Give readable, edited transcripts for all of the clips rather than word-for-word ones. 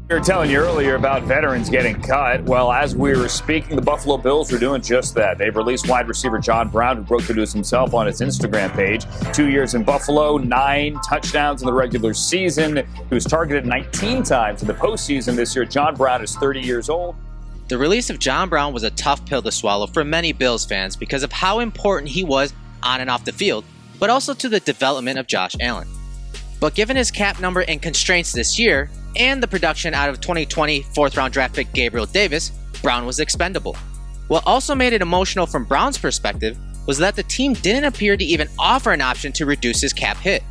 We were telling you earlier about veterans getting cut. Well, as we were speaking, the Buffalo Bills were doing just that. They've released wide receiver John Brown, who broke the news himself on his Instagram page. 2 years in Buffalo, 9 touchdowns in the regular season. He was targeted 19 times in the postseason this year. John Brown is 30 years old. The release of John Brown was a tough pill to swallow for many Bills fans because of how important he was on and off the field, but also to the development of Josh Allen. But given his cap number and constraints this year, and the production out of 2020 4th-round draft pick Gabriel Davis, Brown was expendable. What also made it emotional from Brown's perspective was that the team didn't appear to even offer an option to reduce his cap hit.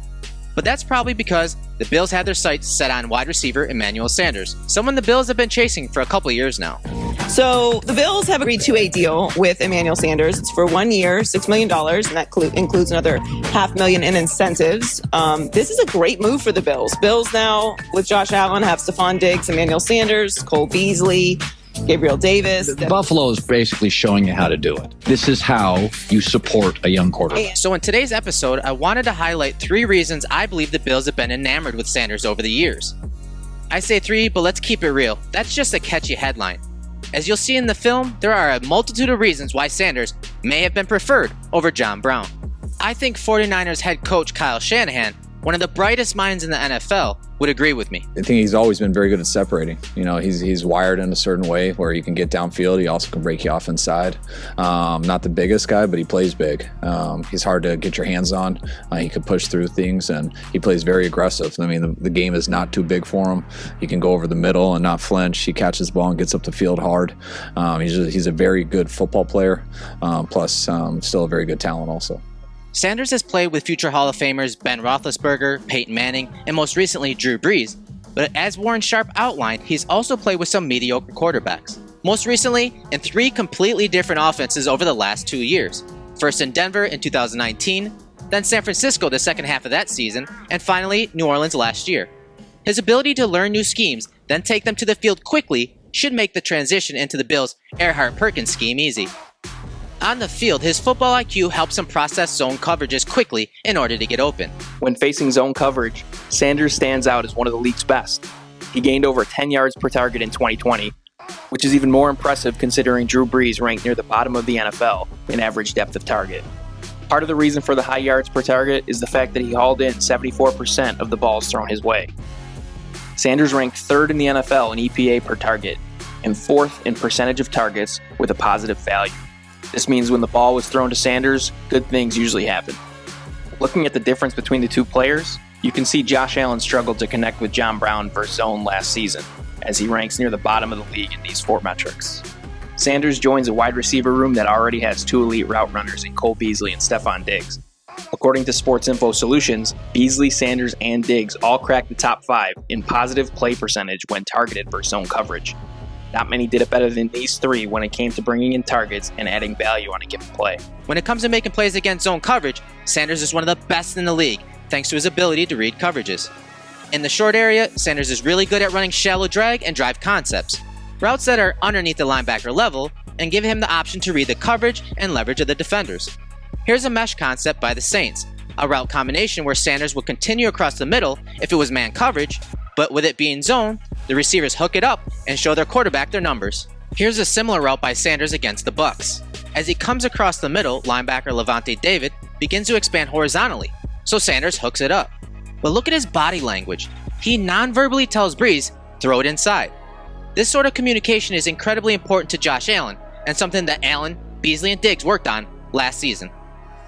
But that's probably because the Bills had their sights set on wide receiver Emmanuel Sanders, someone the Bills have been chasing for a couple of years now. So the Bills have agreed to a deal with Emmanuel Sanders. It's for 1 year, $6 million, and that includes another $500,000 in incentives. This is a great move for the Bills. Bills now, with Josh Allen, have Stephon Diggs, Emmanuel Sanders, Cole Beasley, Gabriel Davis. Buffalo is basically showing you how to do it. This is how you support a young quarterback. So in today's episode, I wanted to highlight 3 reasons I believe the Bills have been enamored with Sanders over the years. I say 3, but let's keep it real. That's just a catchy headline. As you'll see in the film, there are a multitude of reasons why Sanders may have been preferred over John Brown. I think 49ers head coach Kyle Shanahan, one of the brightest minds in the NFL, would agree with me. I think he's always been very good at separating. You know, he's wired in a certain way where he can get downfield. He also can break you off inside. Not the biggest guy, but he plays big. He's hard to get your hands on. He can push through things, and he plays very aggressive. I mean, the game is not too big for him. He can go over the middle and not flinch. He catches the ball and gets up the field hard. He's a very good football player, plus still a very good talent also. Sanders has played with future Hall of Famers Ben Roethlisberger, Peyton Manning, and most recently Drew Brees. But as Warren Sharp outlined, he's also played with some mediocre quarterbacks. Most recently, in 3 completely different offenses over the last 2 years. First in Denver in 2019, then San Francisco the second half of that season, and finally New Orleans last year. His ability to learn new schemes, then take them to the field quickly, should make the transition into the Bills' Erhardt-Perkins scheme easy. On the field, his football IQ helps him process zone coverages quickly in order to get open. When facing zone coverage, Sanders stands out as one of the league's best. He gained over 10 yards per target in 2020, which is even more impressive considering Drew Brees ranked near the bottom of the NFL in average depth of target. Part of the reason for the high yards per target is the fact that he hauled in 74% of the balls thrown his way. Sanders ranked 3rd in the NFL in EPA per target and 4th in percentage of targets with a positive value. This means when the ball was thrown to Sanders, good things usually happen. Looking at the difference between the 2 players, you can see Josh Allen struggled to connect with John Brown versus zone last season, as he ranks near the bottom of the league in these 4 metrics. Sanders joins a wide receiver room that already has 2 elite route runners in Cole Beasley and Stephon Diggs. According to Sports Info Solutions, Beasley, Sanders, and Diggs all cracked the top 5 in positive play percentage when targeted versus zone coverage. Not many did it better than these 3 when it came to bringing in targets and adding value on a given play. When it comes to making plays against zone coverage, Sanders is one of the best in the league, thanks to his ability to read coverages. In the short area, Sanders is really good at running shallow drag and drive concepts, routes that are underneath the linebacker level, and give him the option to read the coverage and leverage of the defenders. Here's a mesh concept by the Saints, a route combination where Sanders would continue across the middle if it was man coverage, but with it being zone, the receivers hook it up and show their quarterback their numbers. Here's a similar route by Sanders against the Bucs. As he comes across the middle, linebacker Levante David begins to expand horizontally, so Sanders hooks it up. But look at his body language. He non-verbally tells Brees, throw it inside. This sort of communication is incredibly important to Josh Allen, and something that Allen, Beasley, and Diggs worked on last season.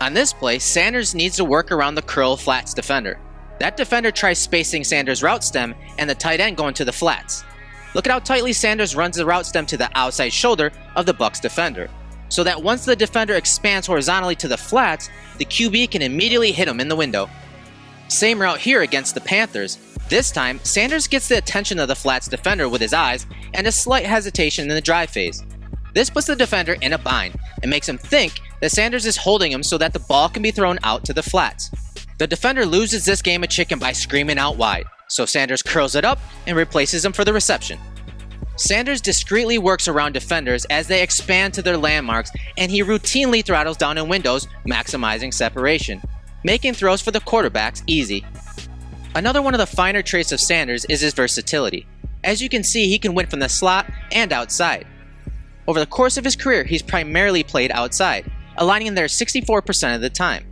On this play, Sanders needs to work around the curl flats defender. That defender tries spacing Sanders' route stem and the tight end going to the flats. Look at how tightly Sanders runs the route stem to the outside shoulder of the Bucs defender, so that once the defender expands horizontally to the flats, the QB can immediately hit him in the window. Same route here against the Panthers. This time, Sanders gets the attention of the flats defender with his eyes and a slight hesitation in the drive phase. This puts the defender in a bind and makes him think that Sanders is holding him so that the ball can be thrown out to the flats. The defender loses this game of chicken by screaming out wide, so Sanders curls it up and replaces him for the reception. Sanders discreetly works around defenders as they expand to their landmarks, and he routinely throttles down in windows, maximizing separation, making throws for the quarterbacks easy. Another one of the finer traits of Sanders is his versatility. As you can see, he can win from the slot and outside. Over the course of his career, he's primarily played outside, aligning in there 64% of the time.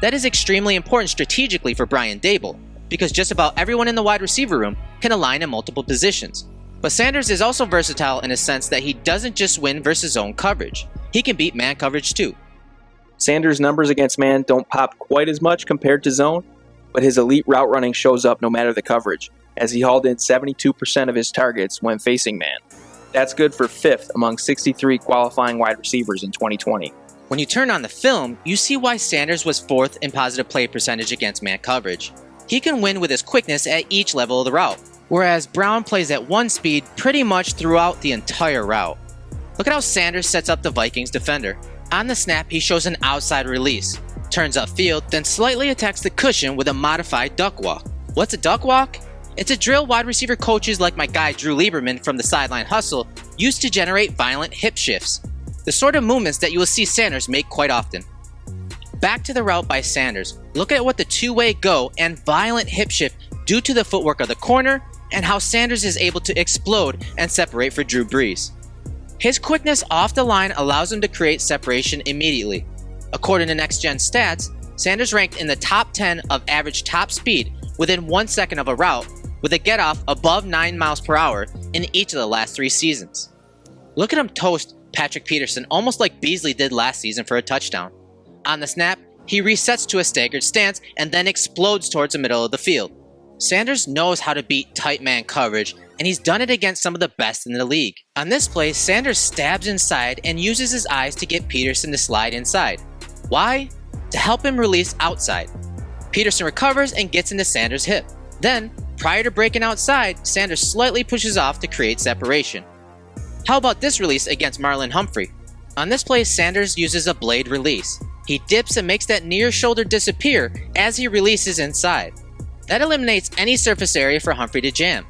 That is extremely important strategically for Brian Daboll, because just about everyone in the wide receiver room can align in multiple positions. But Sanders is also versatile in a sense that he doesn't just win versus zone coverage. He can beat man coverage too. Sanders' numbers against man don't pop quite as much compared to zone, but his elite route running shows up no matter the coverage, as he hauled in 72% of his targets when facing man. That's good for 5th among 63 qualifying wide receivers in 2020. When you turn on the film, you see why Sanders was 4th in positive play percentage against man coverage. He can win with his quickness at each level of the route, whereas Brown plays at one speed pretty much throughout the entire route. Look at how Sanders sets up the Vikings defender. On the snap, he shows an outside release, turns upfield, then slightly attacks the cushion with a modified duck walk. What's a duck walk? It's a drill wide receiver coaches like my guy Drew Lieberman from the Sideline Hustle used to generate violent hip shifts, the sort of movements that you will see Sanders make quite often. Back to the route by Sanders, look at what the two-way go and violent hip shift do to the footwork of the corner and how Sanders is able to explode and separate for Drew Brees. His quickness off the line allows him to create separation immediately. According to Next Gen Stats, Sanders ranked in the top 10 of average top speed within 1 second of a route, with a get-off above 9 miles per hour in each of the last 3 seasons. Look at him toast Patrick Peterson almost like Beasley did last season for a touchdown. On the snap, he resets to a staggered stance and then explodes towards the middle of the field. Sanders knows how to beat tight man coverage, and he's done it against some of the best in the league. On this play, Sanders stabs inside and uses his eyes to get Peterson to slide inside. Why? To help him release outside. Peterson recovers and gets into Sanders' hip. Then, prior to breaking outside, Sanders slightly pushes off to create separation. How about this release against Marlon Humphrey? On this play, Sanders uses a blade release. He dips and makes that near shoulder disappear as he releases inside. That eliminates any surface area for Humphrey to jam.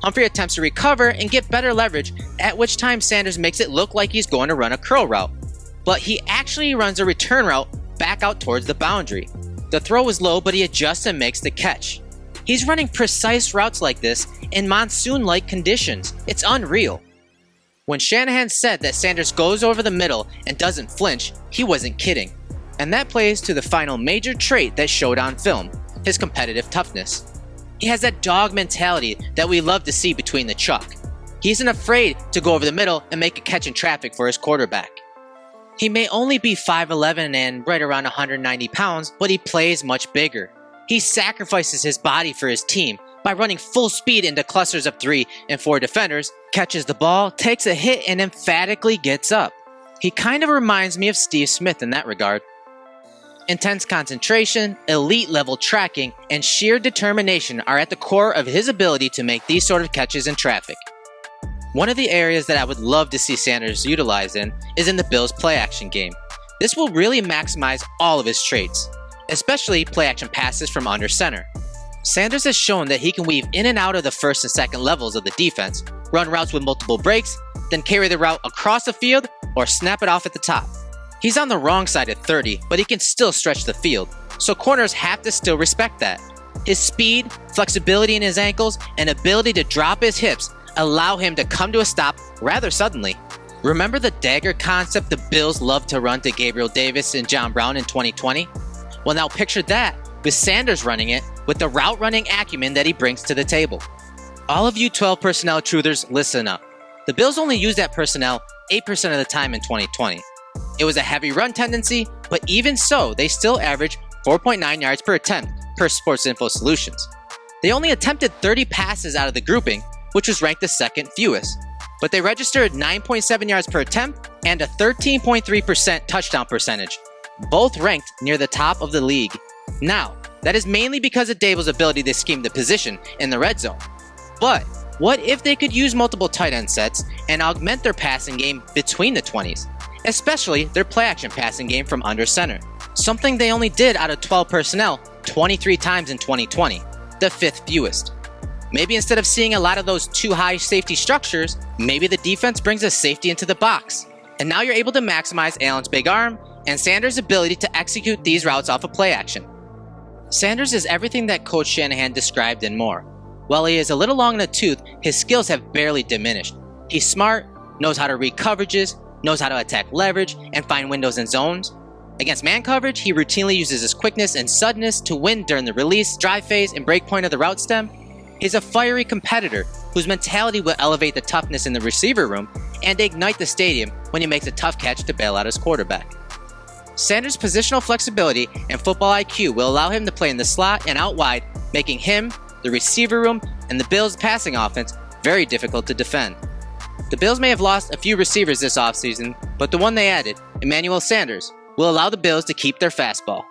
Humphrey attempts to recover and get better leverage, at which time Sanders makes it look like he's going to run a curl route. But he actually runs a return route back out towards the boundary. The throw is low, but he adjusts and makes the catch. He's running precise routes like this in monsoon-like conditions. It's unreal. When Shanahan said that Sanders goes over the middle and doesn't flinch, he wasn't kidding. And that plays to the final major trait that showed on film, his competitive toughness. He has that dog mentality that we love to see between the chalk. He isn't afraid to go over the middle and make a catch in traffic for his quarterback. He may only be 5'11 and right around 190 pounds, but he plays much bigger. He sacrifices his body for his team by running full speed into clusters of 3 and 4 defenders, catches the ball, takes a hit, and emphatically gets up. He kind of reminds me of Steve Smith in that regard. Intense concentration, elite level tracking, and sheer determination are at the core of his ability to make these sort of catches in traffic. One of the areas that I would love to see Sanders utilized in is in the Bills' play-action game. This will really maximize all of his traits, especially play-action passes from under center. Sanders has shown that he can weave in and out of the first and second levels of the defense, run routes with multiple breaks, then carry the route across the field or snap it off at the top. He's on the wrong side at 30, but he can still stretch the field, so corners have to still respect that. His speed, flexibility in his ankles, and ability to drop his hips allow him to come to a stop rather suddenly. Remember the dagger concept the Bills loved to run to Gabriel Davis and John Brown in 2020? Well, now picture that with Sanders running it with the route running acumen that he brings to the table. All of you 12 personnel truthers, listen up. The Bills only used that personnel 8% of the time in 2020. It was a heavy run tendency, but even so, they still averaged 4.9 yards per attempt per Sports Info Solutions. They only attempted 30 passes out of the grouping, which was ranked the second fewest, but they registered 9.7 yards per attempt and a 13.3% touchdown percentage, both ranked near the top of the league. Now, that is mainly because of Daboll's ability to scheme the position in the red zone. But what if they could use multiple tight end sets and augment their passing game between the 20s? Especially their play-action passing game from under center. Something they only did out of 12 personnel 23 times in 2020, the 5th fewest. Maybe instead of seeing a lot of those too high safety structures, maybe the defense brings a safety into the box. And now you're able to maximize Allen's big arm and Sanders' ability to execute these routes off of play action. Sanders is everything that Coach Shanahan described and more. While he is a little long in the tooth, his skills have barely diminished. He's smart, knows how to read coverages, knows how to attack leverage, and find windows and zones. Against man coverage, he routinely uses his quickness and suddenness to win during the release, drive phase, and break point of the route stem. He's a fiery competitor whose mentality will elevate the toughness in the receiver room and ignite the stadium when he makes a tough catch to bail out his quarterback. Sanders' positional flexibility and football IQ will allow him to play in the slot and out wide, making him, the receiver room, and the Bills' passing offense very difficult to defend. The Bills may have lost a few receivers this offseason, but the one they added, Emmanuel Sanders, will allow the Bills to keep their fastball.